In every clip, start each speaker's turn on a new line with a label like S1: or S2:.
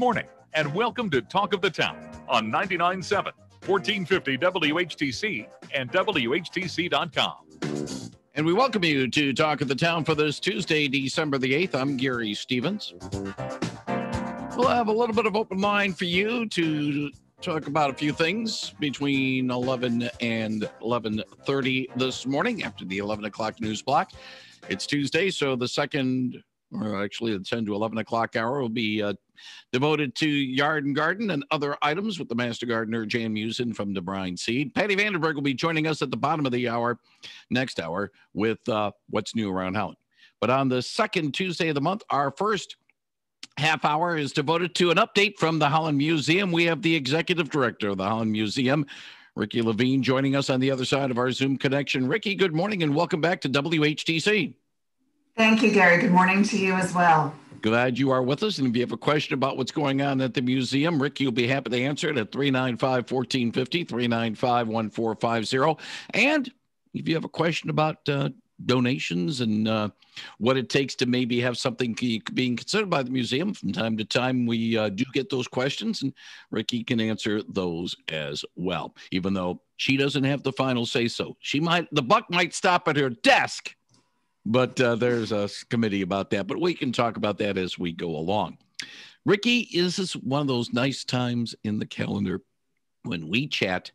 S1: morning, and welcome to Talk of the Town on 99.7, 1450 WHTC and WHTC.com.
S2: And we welcome you to Talk of the Town for this Tuesday, December the 8th. I'm Gary Stevens. We'll have a little bit of open line for you to talk about a few things between 11 and 11:30 this morning after the 11 o'clock news block. It's Tuesday, so the second, or actually the 10 to 11 o'clock hour will be devoted to yard and garden and other items with the master gardener, Jan Musin from the Brine Seed. Patty Vandenberg will be joining us at the bottom of the hour, next hour, with what's new around Holland. But on the second Tuesday of the month, our first half hour is devoted to an update from the Holland Museum. We have the Executive Director of the Holland Museum, Ricki Levine, joining us on the other side of our Zoom connection. Ricki, good morning and welcome back to WHTC.
S3: Thank you, Gary. Good morning to you as well.
S2: Glad you are with us. And if you have a question about what's going on at the museum, Ricki will be happy to answer it at 395-1450, 395-1450. And if you have a question about donations and what it takes to maybe have something being considered by the museum, from time to time we do get those questions, and Ricki can answer those as well, even though she doesn't have the final say so. The buck might stop at her desk, but there's a committee about that. But we can talk about that as we go along. Ricki, is this one of those nice times in the calendar when we chat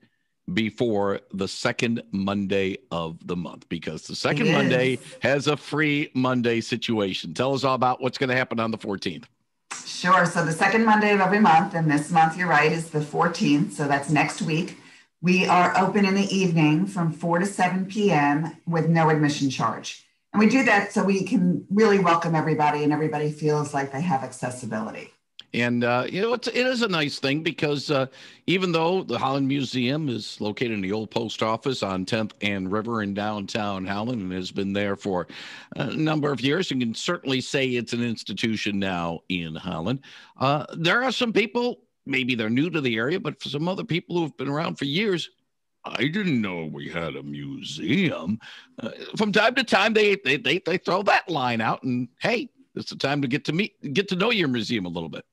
S2: before the second Monday of the month? Because the second Monday has a free Monday situation. Tell us all about what's going to happen on the 14th.
S3: Sure. So the second Monday of every month, and this month, you're right, is the 14th. So that's next week. We are open in the evening from 4 to 7 p.m. with no admission charge. And we do that so we can really welcome everybody and everybody feels like they have accessibility. And,
S2: it is a nice thing because even though the Holland Museum is located in the old post office on 10th and River in downtown Holland and has been there for a number of years, you can certainly say it's an institution now in Holland. There are some people, maybe they're new to the area, but for some other people who've been around for years, I didn't know we had a museum. From time to time, they throw that line out, and hey, it's the time to get to know your museum a little bit.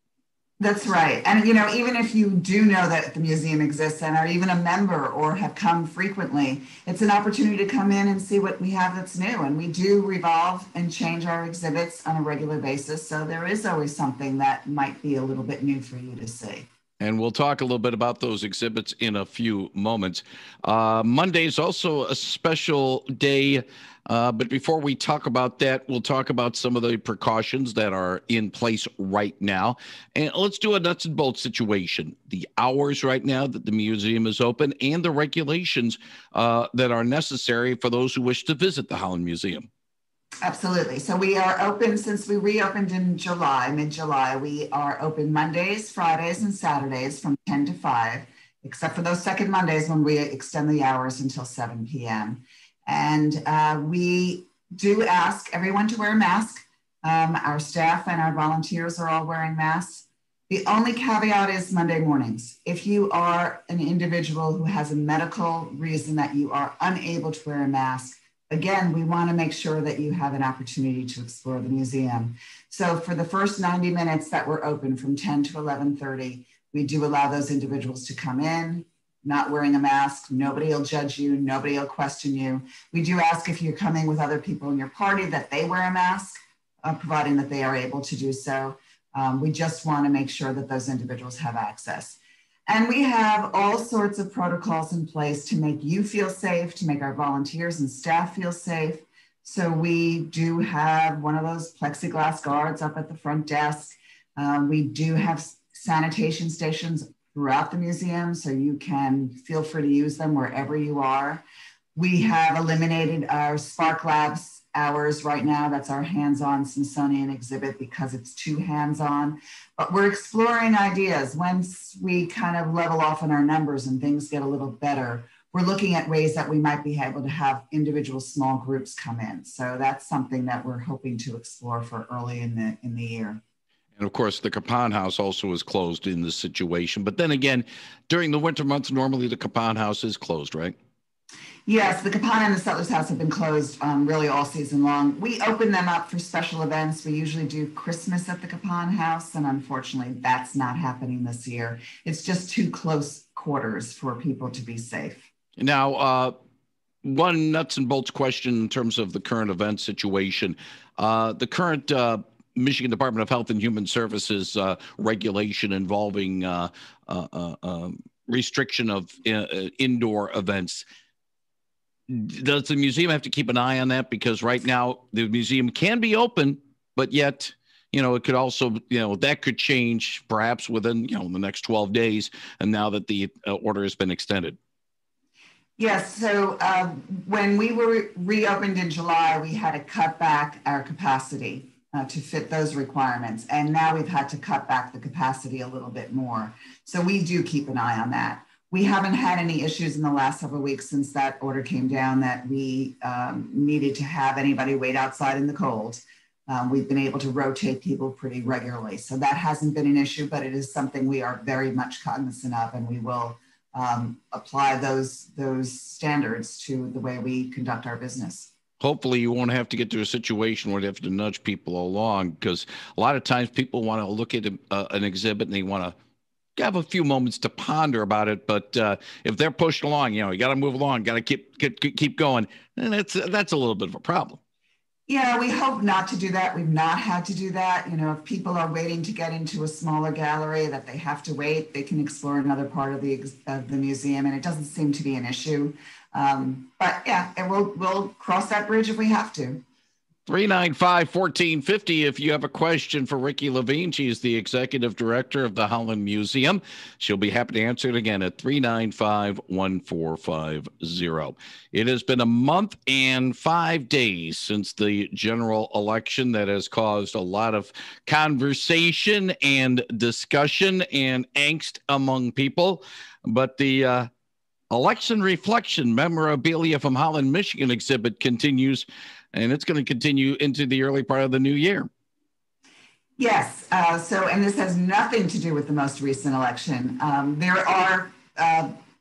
S3: That's right. And, even if you do know that the museum exists and are even a member or have come frequently, it's an opportunity to come in and see what we have that's new. And we do revolve and change our exhibits on a regular basis. So there is always something that might be a little bit new for you to see.
S2: And we'll talk a little bit about those exhibits in a few moments. Monday is also a special day. But before we talk about that, we'll talk about some of the precautions that are in place right now. And let's do a nuts and bolts situation. The hours right now that the museum is open and the regulations that are necessary for those who wish to visit the Holland Museum.
S3: Absolutely. So we are open since we reopened in July, mid-July. We are open Mondays, Fridays, and Saturdays from 10 to 5, except for those second Mondays when we extend the hours until 7 p.m. And we do ask everyone to wear a mask. Our staff and our volunteers are all wearing masks. The only caveat is Monday mornings. If you are an individual who has a medical reason that you are unable to wear a mask, again, we want to make sure that you have an opportunity to explore the museum. So for the first 90 minutes that we're open from 10 to 11:30, we do allow those individuals to come in, not wearing a mask. Nobody will judge you. Nobody will question you. We do ask if you're coming with other people in your party that they wear a mask, providing that they are able to do so. We just want to make sure that those individuals have access. And we have all sorts of protocols in place to make you feel safe, to make our volunteers and staff feel safe. So we do have one of those plexiglass guards up at the front desk. We do have sanitation stations throughout the museum, so you can feel free to use them wherever you are. We have eliminated our Spark Labs hours right now. That's our hands-on Smithsonian exhibit because it's too hands-on. But we're exploring ideas. Once we kind of level off on our numbers and things get a little better, we're looking at ways that we might be able to have individual small groups come in. So that's something that we're hoping to explore for early in the year.
S2: And of course, the Capon House also is closed in this situation. But then again, during the winter months, normally the Capon House is closed, right?
S3: Yes, the Capana and the Sutler's House have been closed really all season long. We open them up for special events. We usually do Christmas at the Capana House, and unfortunately, that's not happening this year. It's just too close quarters for people to be safe.
S2: Now, one nuts and bolts question in terms of the current event situation. The current Michigan Department of Health and Human Services regulation involving restriction of indoor events. Does the museum have to keep an eye on that? Because right now the museum can be open, but yet, it could also, that could change perhaps within, the next 12 days. And now that the order has been extended.
S3: Yes. So when we were reopened in July, we had to cut back our capacity to fit those requirements. And now we've had to cut back the capacity a little bit more. So we do keep an eye on that. We haven't had any issues in the last several weeks since that order came down that we needed to have anybody wait outside in the cold. We've been able to rotate people pretty regularly. So that hasn't been an issue, but it is something we are very much cognizant of, and we will apply those standards to the way we conduct our business.
S2: Hopefully you won't have to get to a situation where they have to nudge people along, because a lot of times people want to look at an exhibit and they want to have a few moments to ponder about it. But if they're pushed along, you got to move along, got to keep going. And that's a little bit of a problem.
S3: Yeah, we hope not to do that. We've not had to do that. If people are waiting to get into a smaller gallery that they have to wait, they can explore another part of the museum, and it doesn't seem to be an issue. But yeah, we'll cross that bridge if we have to.
S2: 395-1450 if you have a question for Ricki Levine. She is the Executive Director of the Holland Museum. She'll be happy to answer it again at 395-1450. It has been a month and 5 days since the general election that has caused a lot of conversation and discussion and angst among people. But the election reflection memorabilia from Holland, Michigan exhibit continues, and it's going to continue into the early part of the new year.
S3: Yes. And this has nothing to do with the most recent election. There are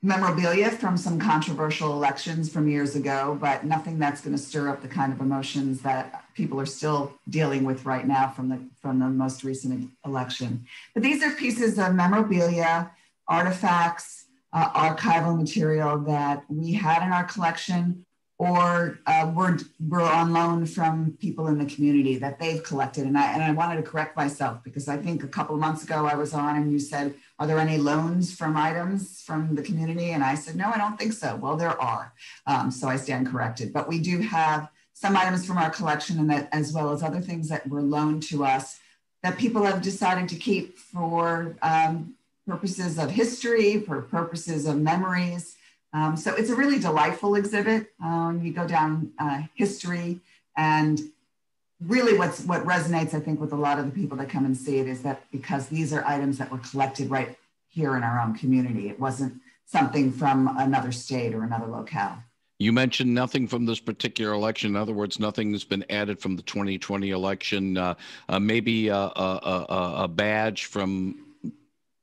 S3: memorabilia from some controversial elections from years ago, but nothing that's going to stir up the kind of emotions that people are still dealing with right now from the most recent election. But these are pieces of memorabilia, artifacts, archival material that we had in our collection, or were on loan from people in the community that they've collected. And I wanted to correct myself, because I think a couple of months ago I was on and you said, are there any loans from items from the community? And I said, no, I don't think so. Well, there are. So I stand corrected. But we do have some items from our collection, and that, as well as other things that were loaned to us that people have decided to keep for purposes of history, for purposes of memories. So it's a really delightful exhibit. You go down history, and really what resonates, I think, with a lot of the people that come and see it is that because these are items that were collected right here in our own community. It wasn't something from another state or another locale.
S2: You mentioned nothing from this particular election. In other words, nothing has been added from the 2020 election. Maybe a badge from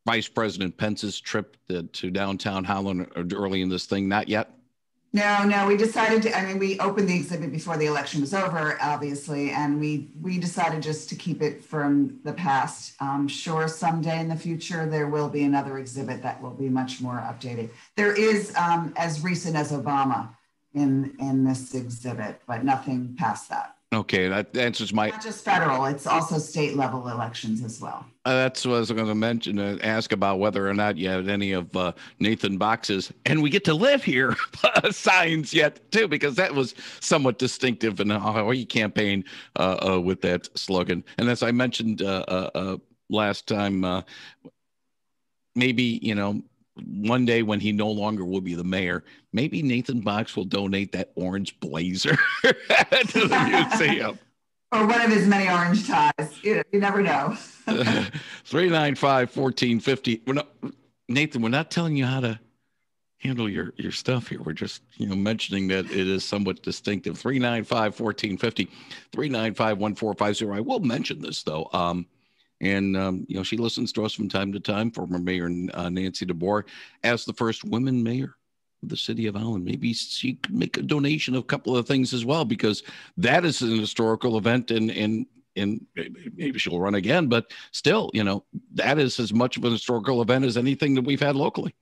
S2: Vice President Pence's trip to downtown Holland early in this thing? Not yet?
S3: No, we decided to, we opened the exhibit before the election was over, obviously, and we decided just to keep it from the past. Sure, someday in the future, there will be another exhibit that will be much more updated. There is as recent as Obama in this exhibit, but nothing past that.
S2: Okay, that answers my...
S3: Not just federal, it's also state level elections as well.
S2: That's what I was going to mention, ask about whether or not you had any of Nathan Box's "and we get to live here" signs yet, too, because that was somewhat distinctive in how he campaigned with that slogan. And as I mentioned last time, maybe, one day when he no longer will be the mayor, maybe Nathan Box will donate that orange blazer to the museum.
S3: Or one of his many orange ties. You never know.
S2: 395-1450. Nathan, we're not telling you how to handle your stuff here. We're just, mentioning that it is somewhat distinctive. 395-1450, 395-1450. I will mention this, though. She listens to us from time to time, former Mayor Nancy DeBoer, as the first woman mayor the city of Holland. Maybe she could make a donation of a couple of things as well, because that is an historical event, and maybe she'll run again, but still, that is as much of an historical event as anything that we've had locally.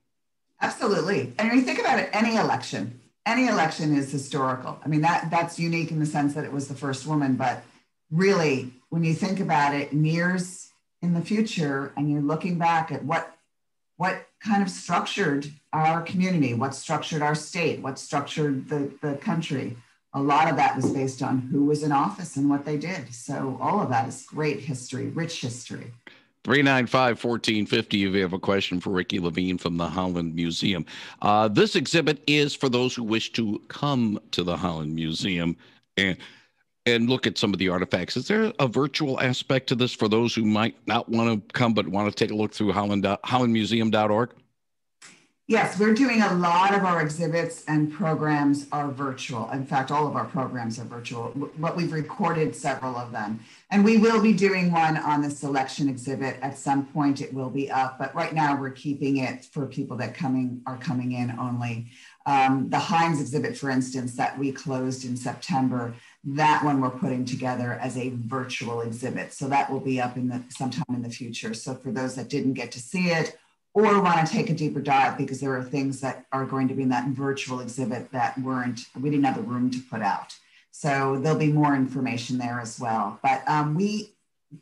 S3: Absolutely. And when you think about it, any election is historical. I mean, that's unique in the sense that it was the first woman, but really, when you think about it in years in the future, and you're looking back at what kind of structured our community, what structured our state, what structured the country, a lot of that was based on who was in office and what they did. So all of that is great history, rich history.
S2: 395-1450 if you have a question for Ricki Levine from the Holland Museum. This exhibit is for those who wish to come to the Holland Museum and look at some of the artifacts. Is there a virtual aspect to this for those who might not want to come but want to take a look through hollandmuseum.org?
S3: Yes, we're doing a lot of our exhibits and programs are virtual. In fact, all of our programs are virtual. What we've recorded several of them. And we will be doing one on the selection exhibit. At some point it will be up, but right now we're keeping it for people that are coming in only. The Heinz exhibit, for instance, that we closed in September, that one we're putting together as a virtual exhibit. So that will be up sometime in the future. So for those that didn't get to see it, or want to take a deeper dive, because there are things that are going to be in that virtual exhibit that we didn't have the room to put out. So there'll be more information there as well. But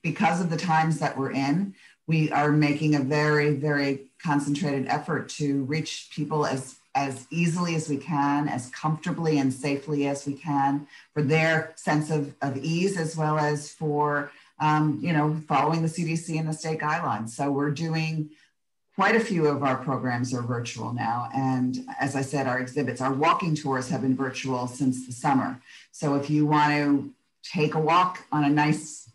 S3: because of the times that we're in, we are making a very, very concentrated effort to reach people as easily as we can, as comfortably and safely as we can, for their sense of ease, as well as for, following the CDC and the state guidelines. So we're doing quite a few of our programs are virtual now. And as I said, our exhibits, our walking tours have been virtual since the summer. So if you want to take a walk on a nice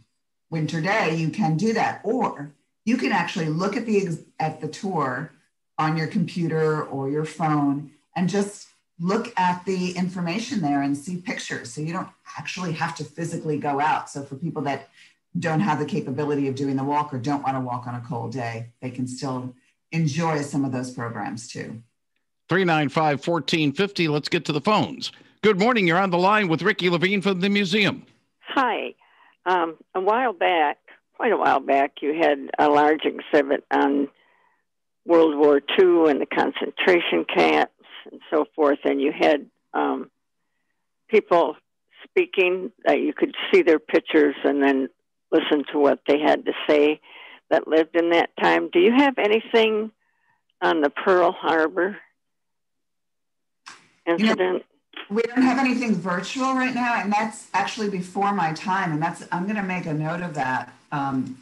S3: winter day, you can do that. Or you can actually look at the tour on your computer or your phone and just look at the information there and see pictures. So you don't actually have to physically go out. So for people that don't have the capability of doing the walk or don't want to walk on a cold day, they can still enjoy some of those programs too.
S2: 395-1450. Let's get to the phones. Good morning. You're on the line with Ricki Levine from the museum.
S4: Hi. Quite a while back, you had a large exhibit on World War II and the concentration camps and so forth, and you had people speaking that you could see their pictures and then listen to what they had to say that lived in that time. Do you have anything on the Pearl Harbor incident?
S3: We don't have anything virtual right now, and that's actually before my time. And I'm going to make a note of that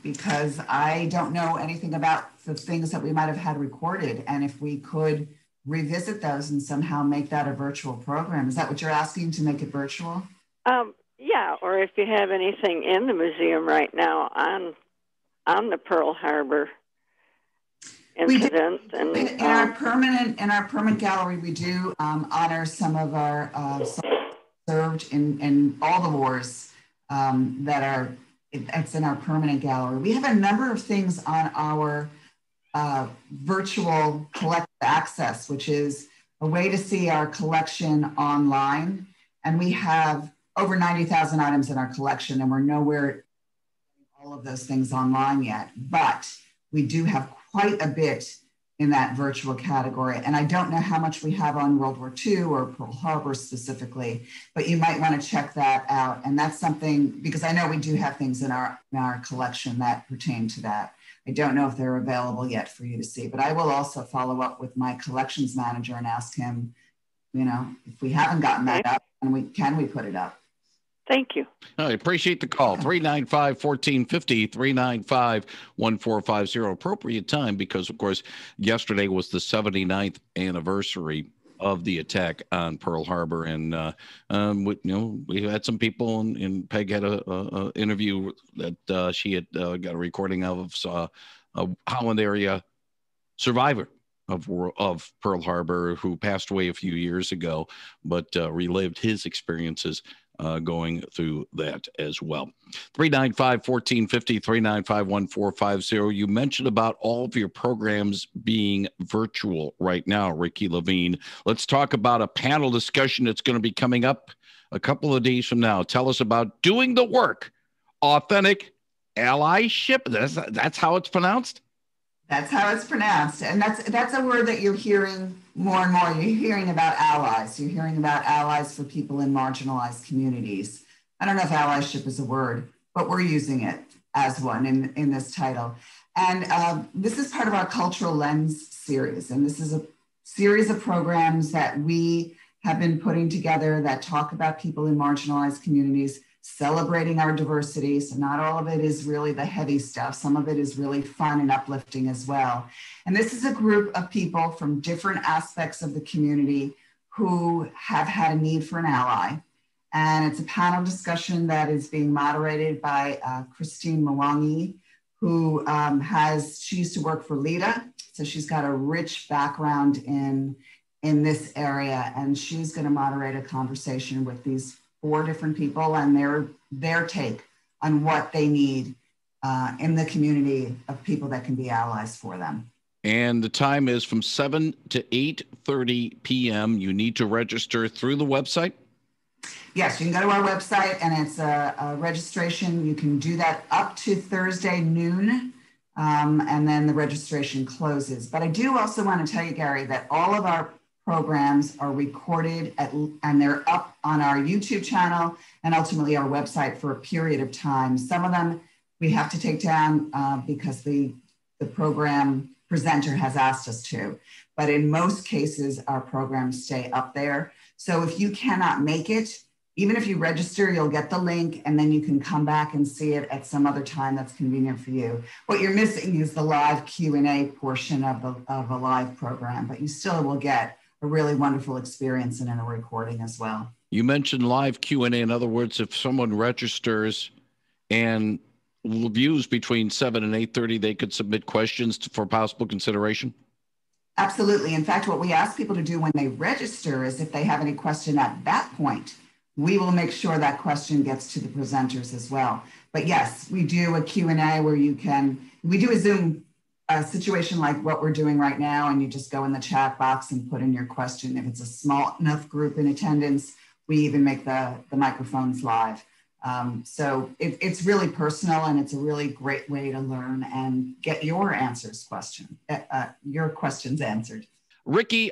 S3: because I don't know anything about the things that we might have had recorded. And if we could revisit those and somehow make that a virtual program. Is that what you're asking, to make it virtual?
S4: Yeah, or if you have anything in the museum right now on the Pearl Harbor incident. And
S3: in our permanent gallery, we do honor some of our served in all the wars it's in our permanent gallery. We have a number of things on our virtual collective access, which is a way to see our collection online. And we have over 90,000 items in our collection, and we're nowhere all of those things online yet, but we do have quite a bit in that virtual category. And I don't know how much we have on World War II or Pearl Harbor specifically, but you might want to check that out. And that's something, because I know we do have things in our collection that pertain to that. I don't know if they're available yet for you to see, but I will also follow up with my collections manager and ask him, if we haven't gotten that up, and can we put it up?
S4: Thank you.
S2: I appreciate the call. 395-1450, 395-1450. Appropriate time because, of course, yesterday was the 79th anniversary of the attack on Pearl Harbor. And, we had some people, and Peg had a interview that she had got a recording of a Holland area survivor of Pearl Harbor who passed away a few years ago, but relived his experiences going through that as well. 395-1450, 395-1450. You mentioned about all of your programs being virtual right now, Ricki Levine. Let's talk about a panel discussion that's going to be coming up a couple of days from now. Tell us about Doing the Work, Authentic Allyship. That's how it's pronounced?
S3: That's how it's pronounced. And that's a word that you're hearing more and more. You're hearing about allies. You're hearing about allies for people in marginalized communities. I don't know if allyship is a word, but we're using it as one in this title. And this is part of our Cultural Lens series. And this is a series of programs that we have been putting together that talk about people in marginalized communities, celebrating our diversity. So not all of it is really the heavy stuff. Some of it is really fun and uplifting as well. And this is a group of people from different aspects of the community who have had a need for an ally. And it's a panel discussion that is being moderated by Christine Mwangi, who she used to work for LIDA. So she's got a rich background in this area. And she's going to moderate a conversation with these 4 different people and their take on what they need in the community of people that can be allies for them.
S2: And the time is from 7 to 8:30 p.m. You need to register through the website?
S3: Yes, you can go to our website and it's a registration. You can do that up to Thursday noon and then the registration closes. But I do also want to tell you, Gary, that all of our programs are recorded and they're up on our YouTube channel and ultimately our website for a period of time. Some of them we have to take down because the program presenter has asked us to, but in most cases our programs stay up there. So if you cannot make it, even if you register, you'll get the link and then you can come back and see it at some other time that's convenient for you. What you're missing is the live Q&A portion of a live program, but you still will get a really wonderful experience and in a recording as well.
S2: You mentioned live Q&A. In other words, if someone registers and views between 7 and 8:30, they could submit questions for possible consideration?
S3: Absolutely. In fact, what we ask people to do when they register is if they have any question at that point, we will make sure that question gets to the presenters as well. But yes, we do a Q&A where we do a Zoom situation like what we're doing right now, and you just go in the chat box and put in your question. If it's a small enough group in attendance, we even make the microphones live. So it's really personal and it's a really great way to learn and get your questions answered.
S2: Ricki,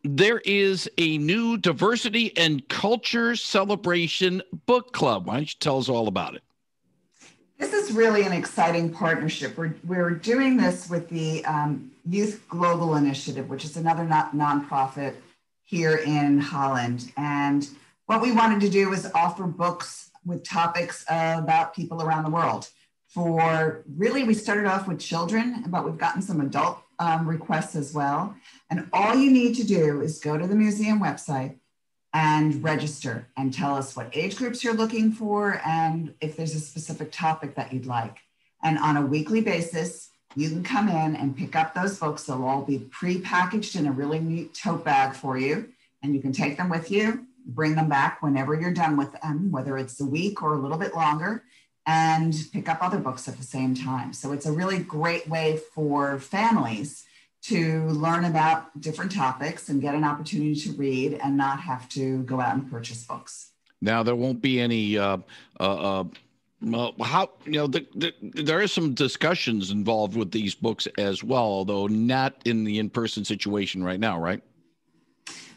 S2: there is a new diversity and culture celebration book club. Why don't you tell us all about it?
S3: This is really an exciting partnership. We're doing this with the Youth Global Initiative, which is another nonprofit here in Holland. And what we wanted to do was offer books with topics about people around the world. We started off with children, but we've gotten some adult requests as well. And all you need to do is go to the museum website and register and tell us what age groups you're looking for and if there's a specific topic that you'd like. And on a weekly basis, you can come in and pick up those books. They'll all be pre-packaged in a really neat tote bag for you. And you can take them with you, bring them back whenever you're done with them, whether it's a week or a little bit longer, and pick up other books at the same time. So it's a really great way for families to learn about different topics and get an opportunity to read and not have to go out and purchase books.
S2: Now, there won't be any, there are some discussions involved with these books as well, although not in the in-person situation right now, right?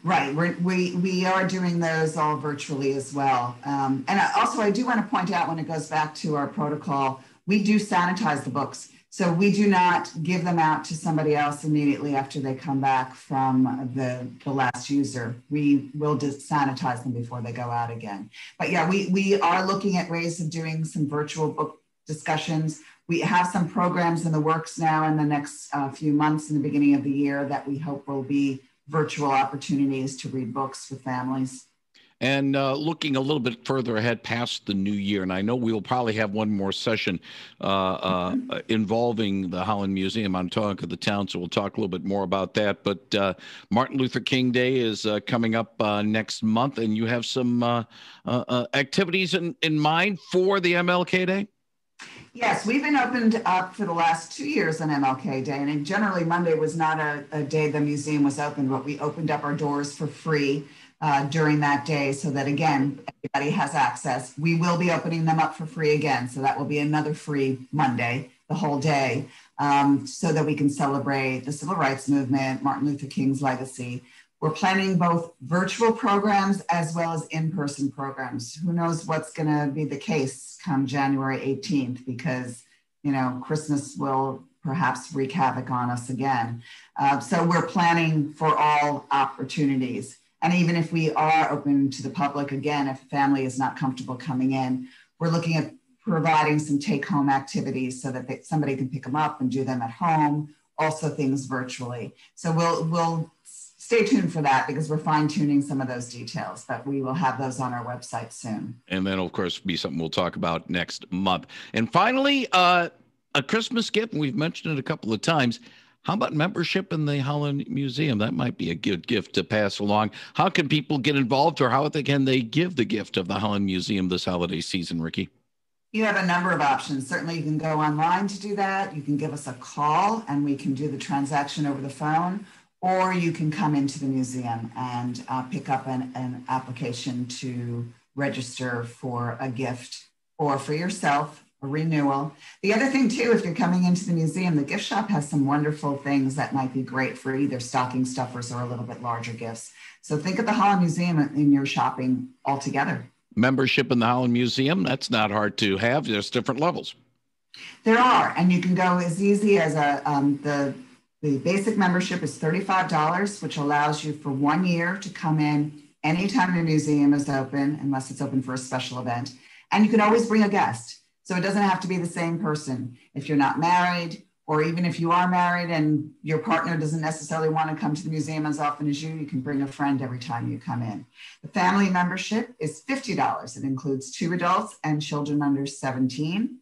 S3: Right. We are doing those all virtually as well. And also, I do want to point out when it goes back to our protocol, we do sanitize the books. So we do not give them out to somebody else immediately after they come back from the last user. We will just sanitize them before they go out again. But yeah, we are looking at ways of doing some virtual book discussions. We have some programs in the works now in the next few months in the beginning of the year that we hope will be virtual opportunities to read books with families.
S2: And looking a little bit further ahead past the new year, and I know we'll probably have one more session involving the Holland Museum on Talk of the Town, so we'll talk a little bit more about that. But Martin Luther King Day is coming up next month, and you have some activities in mind for the MLK Day?
S3: Yes, we've been opened up for the last 2 years on MLK Day, and generally Monday was not a day the museum was open, but we opened up our doors for free during that day so that, again, everybody has access. We will be opening them up for free again, so that will be another free Monday, the whole day, so that we can celebrate the Civil Rights Movement, Martin Luther King's legacy. We're planning both virtual programs as well as in-person programs. Who knows what's going to be the case come January 18th, because, you know, Christmas will perhaps wreak havoc on us again. So we're planning for all opportunities. And even if we are open to the public, again, if a family is not comfortable coming in, we're looking at providing some take-home activities so that somebody can pick them up and do them at home, also things virtually. So we'll stay tuned for that, because we're fine-tuning some of those details, but we will have those on our website soon. And
S2: then, of course, be something we'll talk about next month. And finally, a Christmas gift, and we've mentioned it a couple of times. How about membership in the Holland Museum? That might be a good gift to pass along. How can people get involved, or how can they give the gift of the Holland Museum this holiday season, Ricki?
S3: You have a number of options. Certainly, you can go online to do that. You can give us a call, and we can do the transaction over the phone. Or you can come into the museum and pick up an application to register for a gift, or for yourself, a renewal. The other thing too, if you're coming into the museum, the gift shop has some wonderful things that might be great for either stocking stuffers or a little bit larger gifts. So think of the Holland Museum in your shopping altogether.
S2: Membership in the Holland Museum, that's not hard to have. There's different levels.
S3: There are, and you can go as easy as the basic membership is $35, which allows you for 1 year to come in anytime the museum is open, unless it's open for a special event. And you can always bring a guest. So it doesn't have to be the same person. If you're not married, or even if you are married and your partner doesn't necessarily want to come to the museum as often as you can bring a friend every time you come in. The family membership is $50. It includes 2 adults and children under 17.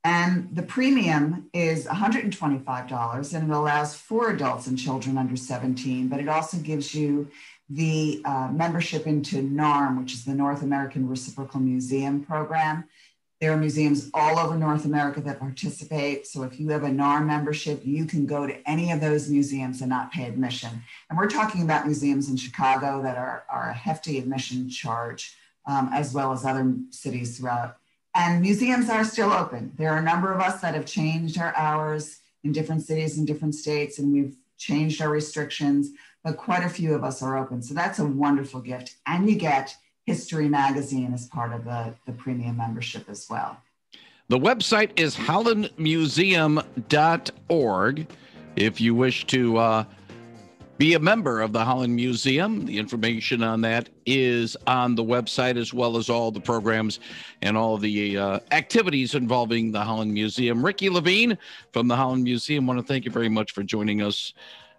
S3: And the premium is $125, and it allows 4 adults and children under 17, but it also gives you the membership into NARM, which is the North American Reciprocal Museum Program. There are museums all over North America that participate. So if you have a NARM membership, you can go to any of those museums and not pay admission. And we're talking about museums in Chicago that are a hefty admission charge, as well as other cities throughout. And museums are still open. There are a number of us that have changed our hours in different cities and different states, and we've changed our restrictions, but quite a few of us are open. So that's a wonderful gift. And you get History Magazine as part of the premium membership as well.
S2: The website is hollandmuseum.org. If you wish to be a member of the Holland Museum, the information on that is on the website, as well as all the programs and all the activities involving the Holland Museum. Ricki Levine from the Holland Museum, I want to thank you very much for joining us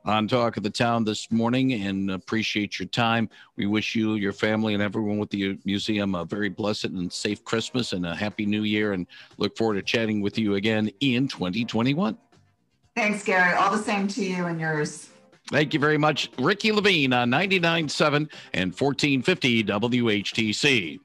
S2: on Talk of the Town this morning, and appreciate your time. We wish you, your family, and everyone with the museum a very blessed and safe Christmas and a happy New Year, and look forward to chatting with you again in 2021.
S3: Thanks, Gary. All the same to you and yours.
S2: Thank you very much. Ricki Levine on 99.7 and 1450 WHTC.